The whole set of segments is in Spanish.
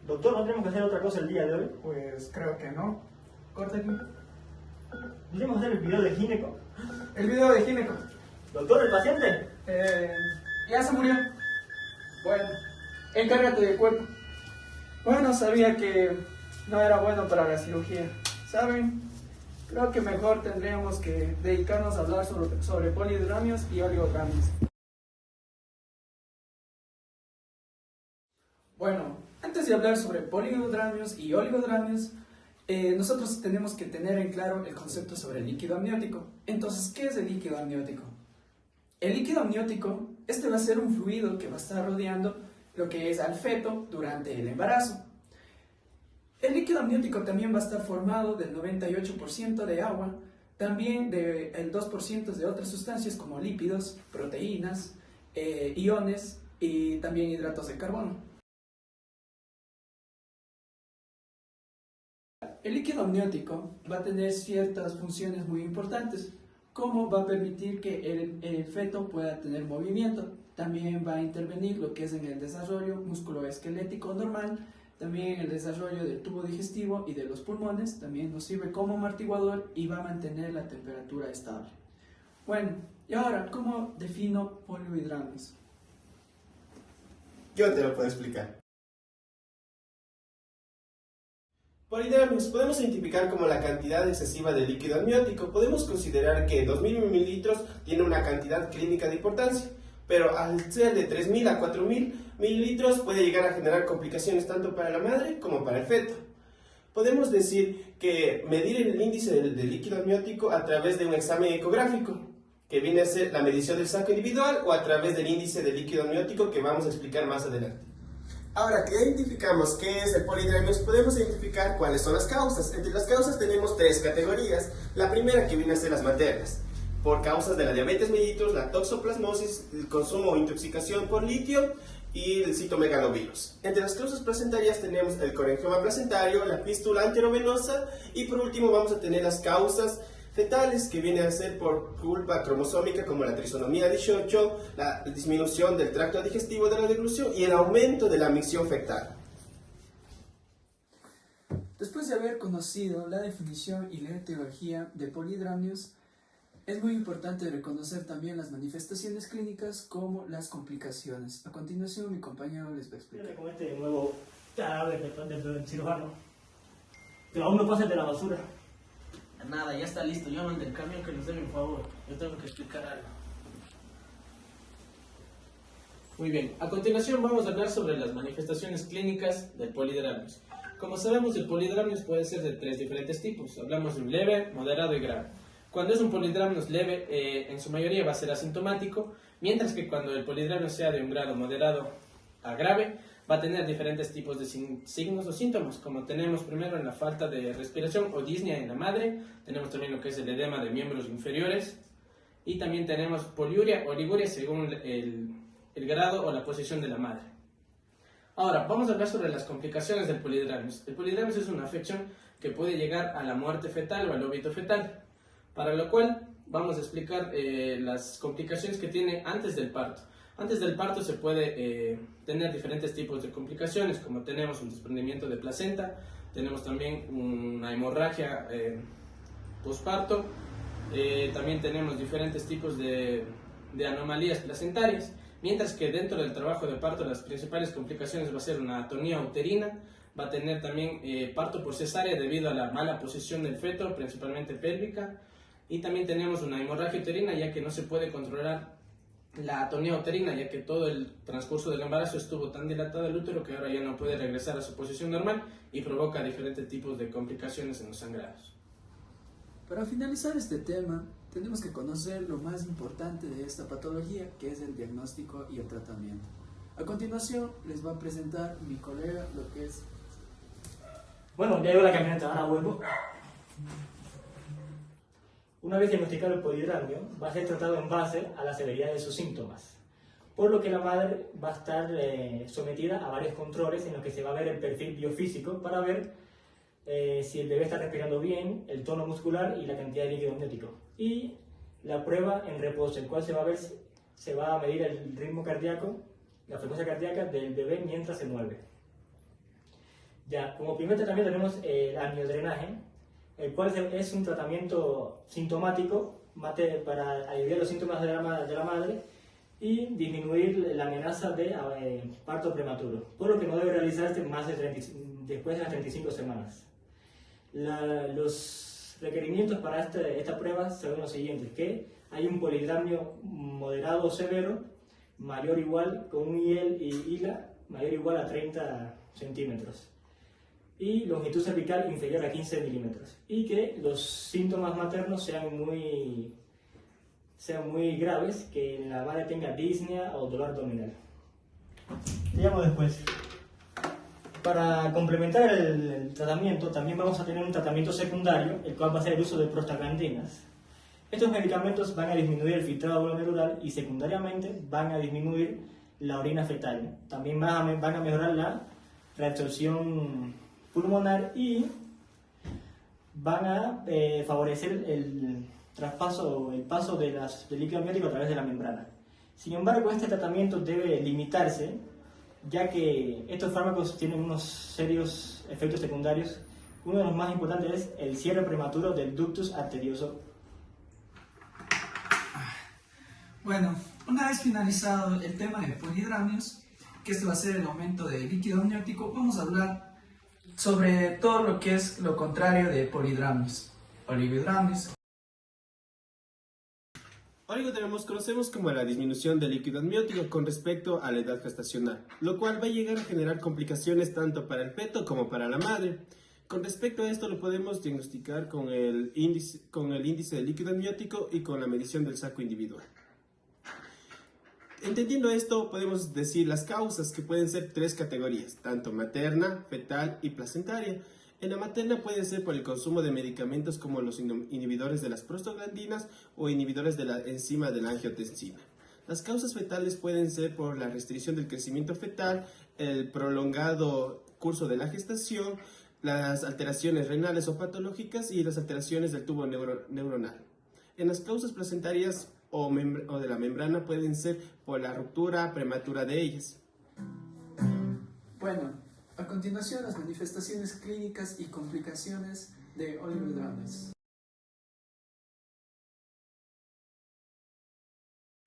Doctor, ¿no tenemos que hacer otra cosa el día de hoy? Pues creo que no. Corta aquí. ¿Podríamos hacer el video de gineco? El video de gineco. Doctor, ¿el paciente? Ya se murió. Bueno, encárgate del cuerpo. Bueno, sabía que no era bueno para la cirugía. ¿Saben? Creo que mejor tendríamos que dedicarnos a hablar sobre polihidramios y oligodramios. Bueno, antes de hablar sobre polihidramios y oligodramios, nosotros tenemos que tener en claro el concepto sobre el líquido amniótico. Entonces, ¿qué es el líquido amniótico? El líquido amniótico, va a ser un fluido que va a estar rodeando lo que es al feto durante el embarazo. El líquido amniótico también va a estar formado del 98% de agua, también del 2% de otras sustancias como lípidos, proteínas, iones y también hidratos de carbono. El líquido amniótico va a tener ciertas funciones muy importantes, como va a permitir que el feto pueda tener movimiento. También va a intervenir lo que es en el desarrollo musculoesquelético normal, también en el desarrollo del tubo digestivo y de los pulmones. También nos sirve como amortiguador y va a mantener la temperatura estable. Bueno, y ahora, ¿cómo defino polihidramios? Yo te lo puedo explicar. Polihidramios podemos identificar como la cantidad excesiva de líquido amniótico. Podemos considerar que 2000 mililitros tiene una cantidad clínica de importancia, pero al ser de 3000 a 4000 mililitros puede llegar a generar complicaciones tanto para la madre como para el feto. Podemos decir que medir el índice de líquido amniótico a través de un examen ecográfico, que viene a ser la medición del saco individual, o a través del índice de líquido amniótico que vamos a explicar más adelante. Ahora que identificamos qué es el polihidramios, podemos identificar cuáles son las causas. Entre las causas tenemos tres categorías. La primera, que viene a ser las maternas, por causas de la diabetes mellitus, la toxoplasmosis, el consumo o intoxicación por litio y el citomegalovirus. Entre las causas placentarias tenemos el corengioma placentario, la fístula anterovenosa y por último vamos a tener las causas fetales, que viene a ser por culpa cromosómica como la trisonomía 18, la disminución del tracto digestivo de la deglución y el aumento de la micción fetal. Después de haber conocido la definición y la etiología de polihidramios, es muy importante reconocer también las manifestaciones clínicas como las complicaciones. A continuación, mi compañero les va a explicar. Con este nuevo cadáver del cirujano, pero aún no pasa el de la basura. Nada, ya está listo. Llaman del camión que nos den un favor. Yo tengo que explicar algo. Muy bien, a continuación vamos a hablar sobre las manifestaciones clínicas del polihidramios. Como sabemos, el polihidramios puede ser de tres diferentes tipos. Hablamos de un leve, moderado y grave. Cuando es un polihidramios leve, en su mayoría va a ser asintomático, mientras que cuando el polihidramios sea de un grado moderado a grave, va a tener diferentes tipos de signos o síntomas, como tenemos primero en la falta de respiración o disnea en la madre, tenemos también lo que es el edema de miembros inferiores, y también tenemos poliuria o oliguria según el grado o la posición de la madre. Ahora, vamos a hablar sobre las complicaciones del polihidramios. El polihidramios es una afección que puede llegar a la muerte fetal o al óbito fetal, para lo cual vamos a explicar las complicaciones que tiene antes del parto. Antes del parto se puede tener diferentes tipos de complicaciones, como tenemos un desprendimiento de placenta, tenemos también una hemorragia posparto, también tenemos diferentes tipos de anomalías placentarias, mientras que dentro del trabajo de parto las principales complicaciones va a ser una atonía uterina, va a tener también parto por cesárea debido a la mala posición del feto, principalmente pélvica, y también tenemos una hemorragia uterina, ya que no se puede controlar la atonía uterina, ya que todo el transcurso del embarazo estuvo tan dilatado el útero que ahora ya no puede regresar a su posición normal y provoca diferentes tipos de complicaciones en los sangrados. Para finalizar este tema, tenemos que conocer lo más importante de esta patología, que es el diagnóstico y el tratamiento. A continuación, les va a presentar mi colega lo que es... Bueno, ya llegó la camioneta, ahora vuelvo. Una vez diagnosticado el polihidramio, va a ser tratado en base a la severidad de sus síntomas, por lo que la madre va a estar sometida a varios controles en los que se va a ver el perfil biofísico para ver si el bebé está respirando bien, el tono muscular y la cantidad de líquido amniótico. Y la prueba en reposo, el cual se va a medir el ritmo cardíaco, la frecuencia cardíaca del bebé mientras se mueve. Ya, como primer tratamiento tenemos el amniodrenaje, el cual es un tratamiento sintomático para aliviar los síntomas de la madre y disminuir la amenaza de parto prematuro, por lo que no debe realizarse después de las 35 semanas. Los requerimientos para esta prueba son los siguientes: que hay un polidramio moderado o severo, mayor o igual, con un IEL y ILA mayor o igual a 30 centímetros, y longitud cervical inferior a 15 milímetros, y que los síntomas maternos sean muy graves, que la madre tenga disnea o dolor abdominal. Te llamo después. Para complementar el tratamiento, también vamos a tener un tratamiento secundario, el cual va a ser el uso de prostaglandinas. Estos medicamentos van a disminuir el filtrado glomerular y secundariamente van a disminuir la orina fetal. También van a mejorar la reabsorción pulmonar y van a favorecer el paso del líquido amniótico a través de la membrana. Sin embargo, este tratamiento debe limitarse, ya que estos fármacos tienen unos serios efectos secundarios. Uno de los más importantes es el cierre prematuro del ductus arterioso. Bueno, una vez finalizado el tema de polidramios, que este va a ser el aumento del líquido amniótico, vamos a hablar sobre todo lo que es lo contrario de polidramios, oligodramios. Oligodramios conocemos como la disminución del líquido amniótico con respecto a la edad gestacional, lo cual va a llegar a generar complicaciones tanto para el feto como para la madre. Con respecto a esto lo podemos diagnosticar con el índice de líquido amniótico y con la medición del saco individual. Entendiendo esto, podemos decir las causas, que pueden ser tres categorías, tanto materna, fetal y placentaria. En la materna puede ser por el consumo de medicamentos como los inhibidores de las prostaglandinas o inhibidores de la enzima de la angiotensina. Las causas fetales pueden ser por la restricción del crecimiento fetal, el prolongado curso de la gestación, las alteraciones renales o patológicas y las alteraciones del tubo neuronal. En las causas placentarias o de la membrana pueden ser por la ruptura prematura de ellas. Bueno, a continuación las manifestaciones clínicas y complicaciones de oligodramios.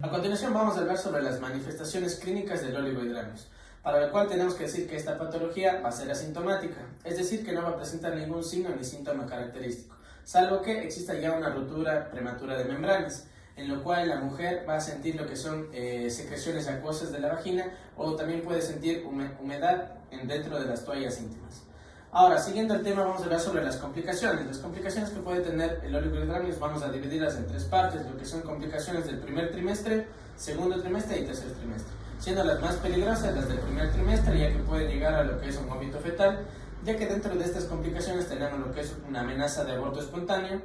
A continuación vamos a hablar sobre las manifestaciones clínicas del oligohidramios, para lo cual tenemos que decir que esta patología va a ser asintomática, es decir, que no va a presentar ningún signo ni síntoma característico, salvo que exista ya una ruptura prematura de membranas, en lo cual la mujer va a sentir lo que son secreciones acuosas de la vagina, o también puede sentir humedad dentro de las toallas íntimas. Ahora, siguiendo el tema, vamos a hablar sobre las complicaciones. Las complicaciones que puede tener el oligohidramios vamos a dividirlas en tres partes, lo que son complicaciones del primer trimestre, segundo trimestre y tercer trimestre, siendo las más peligrosas las del primer trimestre, ya que puede llegar a lo que es un vómito fetal, ya que dentro de estas complicaciones tenemos lo que es una amenaza de aborto espontáneo.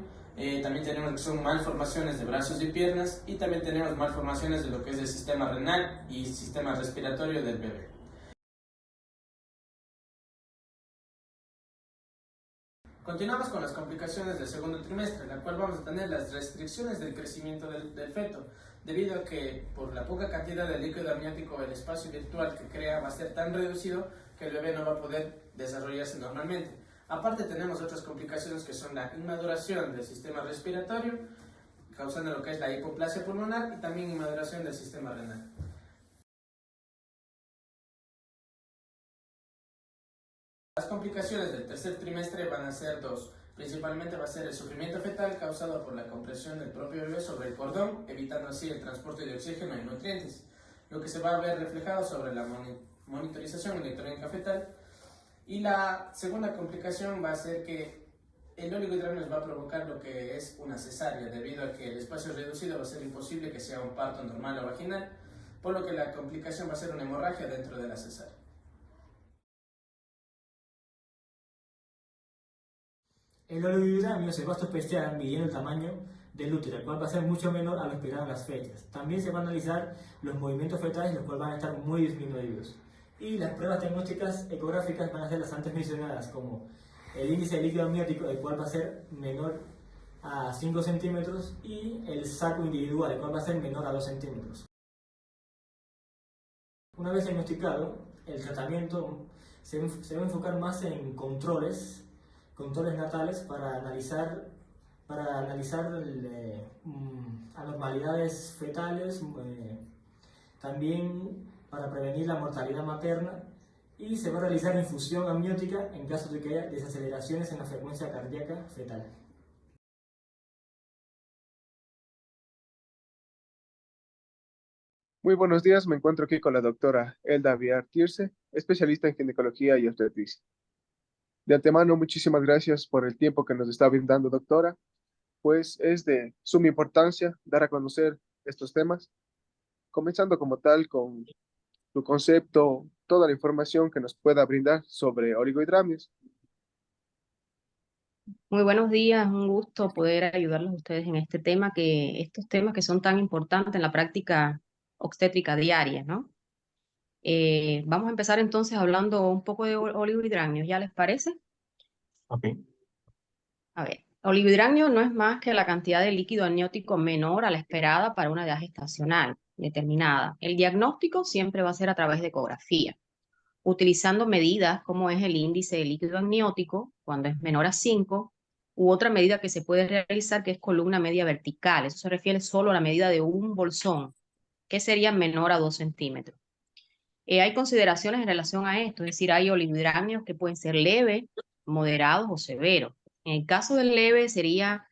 También tenemos lo que son malformaciones de brazos y piernas, y también tenemos malformaciones de lo que es el sistema renal y sistema respiratorio del bebé. Continuamos con las complicaciones del segundo trimestre, en la cual vamos a tener las restricciones del crecimiento del feto, debido a que por la poca cantidad de líquido amniótico el espacio virtual que crea va a ser tan reducido que el bebé no va a poder desarrollarse normalmente. Aparte tenemos otras complicaciones que son la inmaduración del sistema respiratorio, causando lo que es la hipoplasia pulmonar, y también inmaduración del sistema renal. Las complicaciones del tercer trimestre van a ser dos. Principalmente va a ser el sufrimiento fetal causado por la compresión del propio bebé sobre el cordón, evitando así el transporte de oxígeno y nutrientes, lo que se va a ver reflejado sobre la monitorización electrónica fetal. Y la segunda complicación va a ser que el oligohidramios va a provocar lo que es una cesárea, debido a que el espacio reducido va a ser imposible que sea un parto normal o vaginal, por lo que la complicación va a ser una hemorragia dentro de la cesárea. El oligohidramio se va a sospechar midiendo el tamaño del útero, el cual va a ser mucho menor a lo esperado en las fechas. También se van a analizar los movimientos fetales, los cuales van a estar muy disminuidos. Y las pruebas diagnósticas ecográficas van a ser las antes mencionadas, como el índice de líquido amniótico, el cual va a ser menor a 5 centímetros, y el saco individual, el cual va a ser menor a 2 centímetros. Una vez diagnosticado, el tratamiento se debe enfocar más en controles natales para analizar anormalidades fetales, también para prevenir la mortalidad materna, y se va a realizar infusión amniótica en caso de que haya desaceleraciones en la frecuencia cardíaca fetal. Muy buenos días, me encuentro aquí con la doctora Elda Villar Tirce, especialista en ginecología y obstetricia. De antemano, muchísimas gracias por el tiempo que nos está brindando, doctora, pues es de suma importancia dar a conocer estos temas, comenzando como tal con tu concepto, toda la información que nos pueda brindar sobre oligohidramios. Muy buenos días, un gusto poder ayudarlos a ustedes en estos temas que son tan importantes en la práctica obstétrica diaria, ¿no? Vamos a empezar entonces hablando un poco de oligohidramios, ¿ya les parece? Ok. A ver, oligohidramio no es más que la cantidad de líquido amniótico menor a la esperada para una edad gestacional determinada. El diagnóstico siempre va a ser a través de ecografía, utilizando medidas como es el índice de líquido amniótico, cuando es menor a 5, u otra medida que se puede realizar que es columna media vertical. Eso se refiere solo a la medida de un bolsón, que sería menor a 2 centímetros. Hay consideraciones en relación a esto, es decir, hay oligohidramios que pueden ser leves, moderados o severos. En el caso del leve sería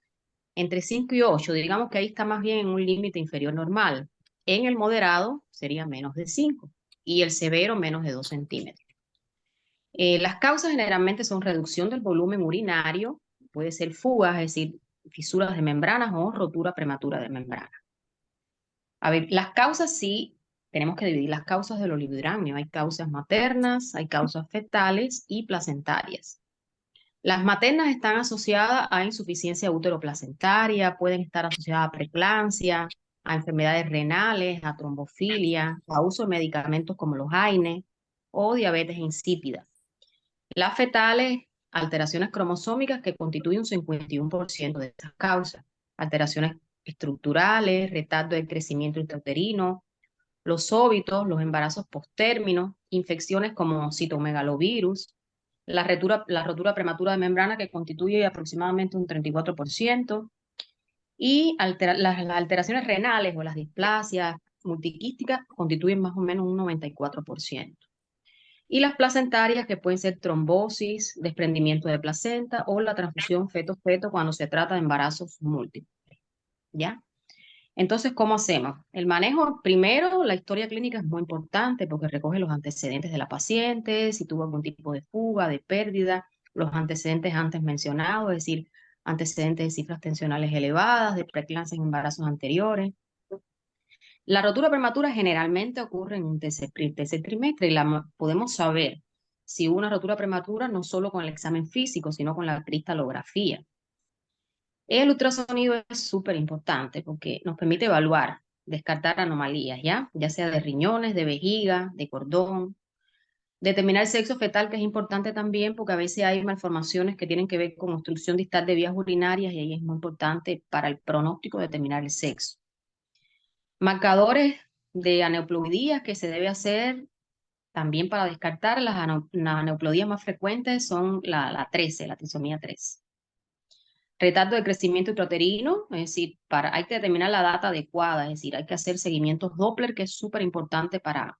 entre 5 y 8, digamos que ahí está más bien en un límite inferior normal. En el moderado sería menos de 5 y el severo menos de 2 centímetros. Las causas generalmente son reducción del volumen urinario, puede ser fugas, es decir, fisuras de membranas o rotura prematura de membrana. A ver, las causas sí, tenemos que dividir las causas del oligohidramio. Hay causas maternas, hay causas fetales y placentarias. Las maternas están asociadas a insuficiencia útero-placentaria, pueden estar asociadas a preeclampsia, a enfermedades renales, a trombofilia, a uso de medicamentos como los AINE o diabetes insípida. Las fetales, alteraciones cromosómicas que constituyen un 51% de estas causas, alteraciones estructurales, retardo del crecimiento intrauterino, los óbitos, los embarazos postérminos, infecciones como citomegalovirus, la rotura prematura de membrana que constituye aproximadamente un 34%, y las alteraciones renales o las displasias multiquísticas constituyen más o menos un 94%. Y las placentarias que pueden ser trombosis, desprendimiento de placenta o la transfusión feto-feto cuando se trata de embarazos múltiples. ¿Ya? Entonces, ¿cómo hacemos? El manejo, primero, la historia clínica es muy importante porque recoge los antecedentes de la paciente, si tuvo algún tipo de fuga, de pérdida, los antecedentes antes mencionados, es decir, antecedentes de cifras tensionales elevadas, de preeclampsia en embarazos anteriores. La rotura prematura generalmente ocurre en un tercer trimestre y podemos saber si hubo una rotura prematura no solo con el examen físico, sino con la cristalografía. El ultrasonido es súper importante porque nos permite evaluar, descartar anomalías, ya sea de riñones, de vejiga, de cordón. Determinar el sexo fetal, que es importante también porque a veces hay malformaciones que tienen que ver con obstrucción distal de vías urinarias y ahí es muy importante para el pronóstico determinar el sexo. Marcadores de aneuploidías que se debe hacer también para descartar las aneuploidías más frecuentes son la 13, la trisomía 13. Retardo de crecimiento intrauterino, es decir, hay que determinar la data adecuada, es decir, hay que hacer seguimientos Doppler, que es súper importante para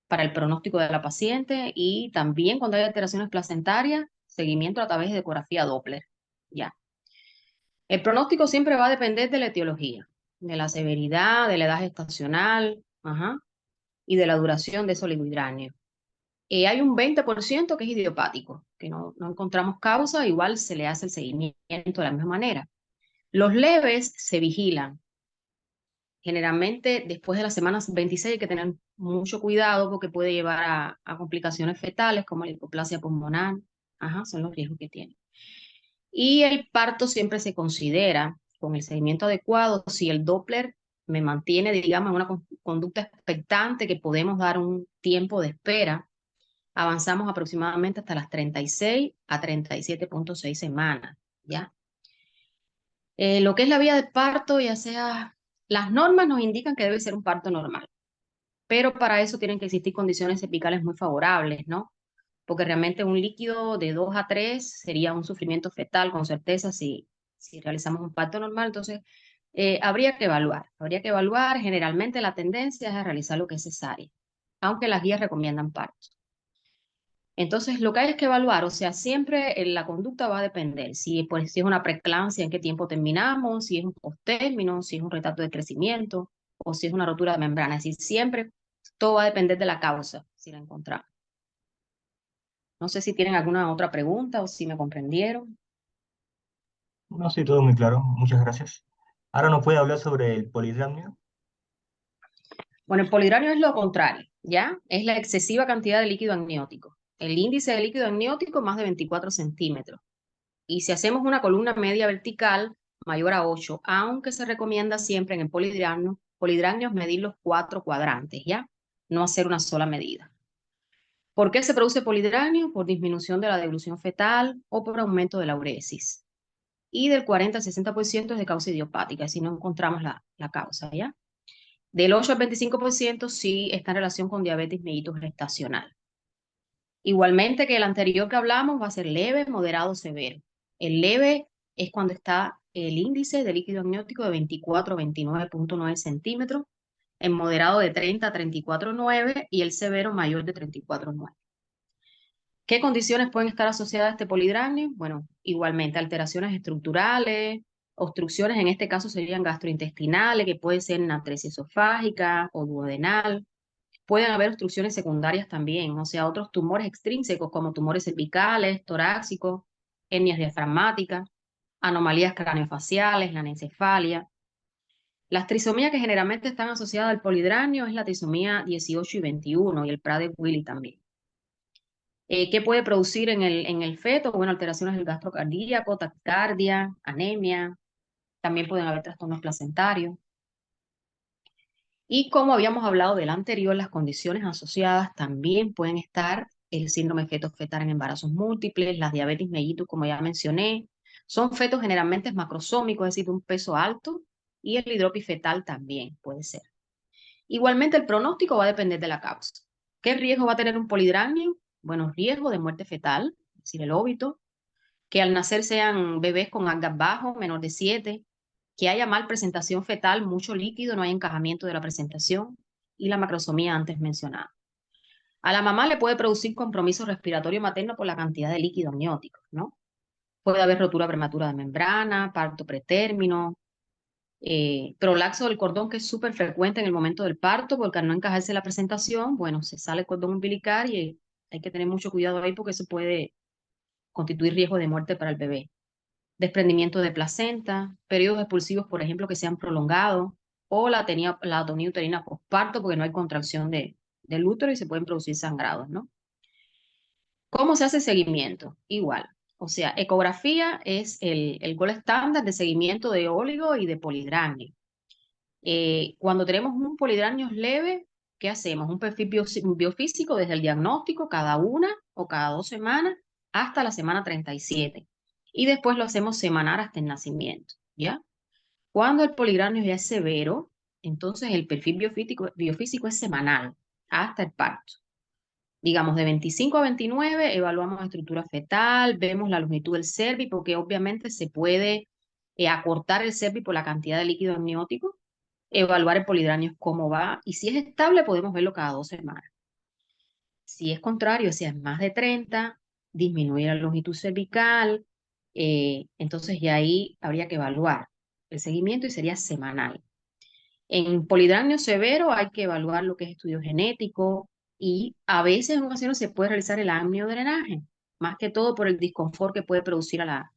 el pronóstico de la paciente, y también cuando hay alteraciones placentarias, seguimiento a través de ecografía Doppler. Ya. El pronóstico siempre va a depender de la etiología, de la severidad, de la edad gestacional, y de la duración de ese oligohidramio. Hay un 20% que es idiopático, que no encontramos causa, igual se le hace el seguimiento de la misma manera. Los leves se vigilan. Generalmente después de las semanas 26 hay que tener mucho cuidado porque puede llevar a complicaciones fetales como la hipoplasia pulmonar. Son los riesgos que tiene. Y el parto siempre se considera con el seguimiento adecuado si el Doppler me mantiene, digamos, en una conducta expectante que podemos dar un tiempo de espera. Avanzamos aproximadamente hasta las 36 a 37.6 semanas, ¿ya? Lo que es la vía de parto, ya sea, las normas nos indican que debe ser un parto normal, pero para eso tienen que existir condiciones epicales muy favorables, ¿no? porque realmente un líquido de 2 a 3 sería un sufrimiento fetal con certeza si realizamos un parto normal. Entonces, habría que evaluar. Generalmente la tendencia es a realizar lo que es cesárea, aunque las guías recomiendan partos. Entonces, lo que hay es que evaluar, o sea, siempre la conducta va a depender. Si, pues, si es una preeclampsia, en qué tiempo terminamos, si es un postérmino, si es un retardo de crecimiento o si es una rotura de membrana. Es decir, siempre todo va a depender de la causa, si la encontramos. No sé si tienen alguna otra pregunta o si me comprendieron. No, sí, todo muy claro. Muchas gracias. Ahora nos puede hablar sobre el polidramnio. Bueno, el polidramio es lo contrario, ¿ya? Es la excesiva cantidad de líquido amniótico. El índice de líquido amniótico más de 24 centímetros. Y si hacemos una columna media vertical mayor a 8, aunque se recomienda siempre en el polidramnios medir los 4 cuadrantes, ¿ya? No hacer una sola medida. ¿Por qué se produce polidramnio? Por disminución de la devolución fetal o por aumento de la uresis. Y del 40 al 60% es de causa idiopática, si no encontramos la causa, ¿ya? Del 8 al 25% sí está en relación con diabetes mellitus gestacional. Igualmente que el anterior que hablamos va a ser leve, moderado, severo. El leve es cuando está el índice de líquido amniótico de 24 a 29.9 centímetros, el moderado de 30 a 34.9 y el severo mayor de 34.9. ¿Qué condiciones pueden estar asociadas a este polidramnio? Bueno, igualmente alteraciones estructurales, obstrucciones en este caso serían gastrointestinales, que pueden ser natresia esofágica o duodenal. Pueden haber obstrucciones secundarias también, o sea, otros tumores extrínsecos como tumores cervicales, torácicos, hernias diafragmáticas, anomalías craneofaciales, la anencefalia. Las trisomías que generalmente están asociadas al polidramnio es la trisomía 18 y 21 y el Prader-Willi también. ¿Qué puede producir en el feto? Bueno, alteraciones del gastro cardíaco, taquicardia, anemia. También pueden haber trastornos placentarios. Y como habíamos hablado del anterior, las condiciones asociadas también pueden estar el síndrome feto-fetal en embarazos múltiples, las diabetes mellitus, como ya mencioné. Son fetos generalmente macrosómicos, es decir, de un peso alto, y el hidropis fetal también puede ser. Igualmente, el pronóstico va a depender de la causa. ¿Qué riesgo va a tener un polidramnio? Bueno, riesgo de muerte fetal, es decir, el óbito, que al nacer sean bebés con algas bajo, menor de 7, que haya mal presentación fetal, mucho líquido, no hay encajamiento de la presentación y la macrosomía antes mencionada. A la mamá le puede producir compromiso respiratorio materno por la cantidad de líquido amniótico, ¿no? Puede haber rotura prematura de membrana, parto pretérmino, prolapso del cordón que es súper frecuente en el momento del parto porque al no encajarse la presentación, bueno, se sale el cordón umbilical y hay que tener mucho cuidado ahí porque eso puede constituir riesgo de muerte para el bebé. Desprendimiento de placenta, periodos expulsivos, por ejemplo, que sean prolongados, o la atonía uterina postparto, porque no hay contracción del útero y se pueden producir sangrados, ¿no? ¿Cómo se hace seguimiento? Igual. O sea, ecografía es el gol estándar de seguimiento de óligo y de polidramnio. Cuando tenemos un polidramnio leve, ¿qué hacemos? Un perfil biofísico desde el diagnóstico cada 1 o cada 2 semanas hasta la semana 37. Y después lo hacemos semanal hasta el nacimiento, ¿ya? Cuando el polidramnio ya es severo, entonces el perfil biofísico es semanal hasta el parto. Digamos, de 25 a 29 evaluamos estructura fetal, vemos la longitud del cervix, porque obviamente se puede acortar el cervix por la cantidad de líquido amniótico, evaluar el polidramnio cómo va, y si es estable podemos verlo cada 2 semanas. Si es contrario, si es más de 30, disminuye la longitud cervical, entonces ya ahí habría que evaluar el seguimiento y sería semanal. En polidramnio severo hay que evaluar lo que es estudio genético y a veces en ocasiones se puede realizar el amniodrenaje, más que todo por el disconfort que puede producir a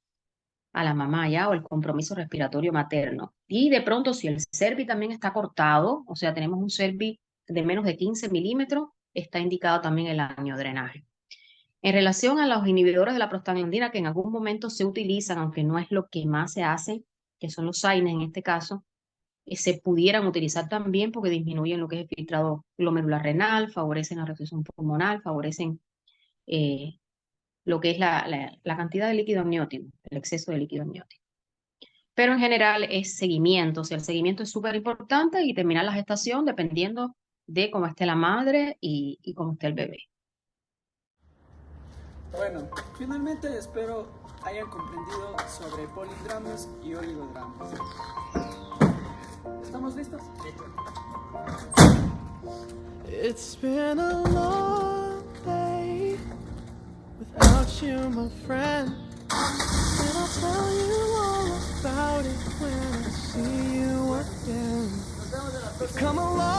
la mamá ya o el compromiso respiratorio materno. Y de pronto si el cervix también está cortado, o sea, tenemos un cervix de menos de 15 milímetros, está indicado también el amniodrenaje. En relación a los inhibidores de la prostaglandina que en algún momento se utilizan, aunque no es lo que más se hace, que son los AINES en este caso, se pudieran utilizar también porque disminuyen lo que es el filtrado glomerular renal, favorecen la restricción pulmonar, favorecen lo que es la cantidad de líquido amniótico, el exceso de líquido amniótico. Pero en general es seguimiento, o sea, el seguimiento es súper importante y terminar la gestación dependiendo de cómo esté la madre y cómo esté el bebé. Bueno, finalmente espero hayan comprendido sobre polidramios y oligodramios. ¿Estamos listos? It's been a long day without you, my friend. And I'll tell you all about it when I see you again. We've come a long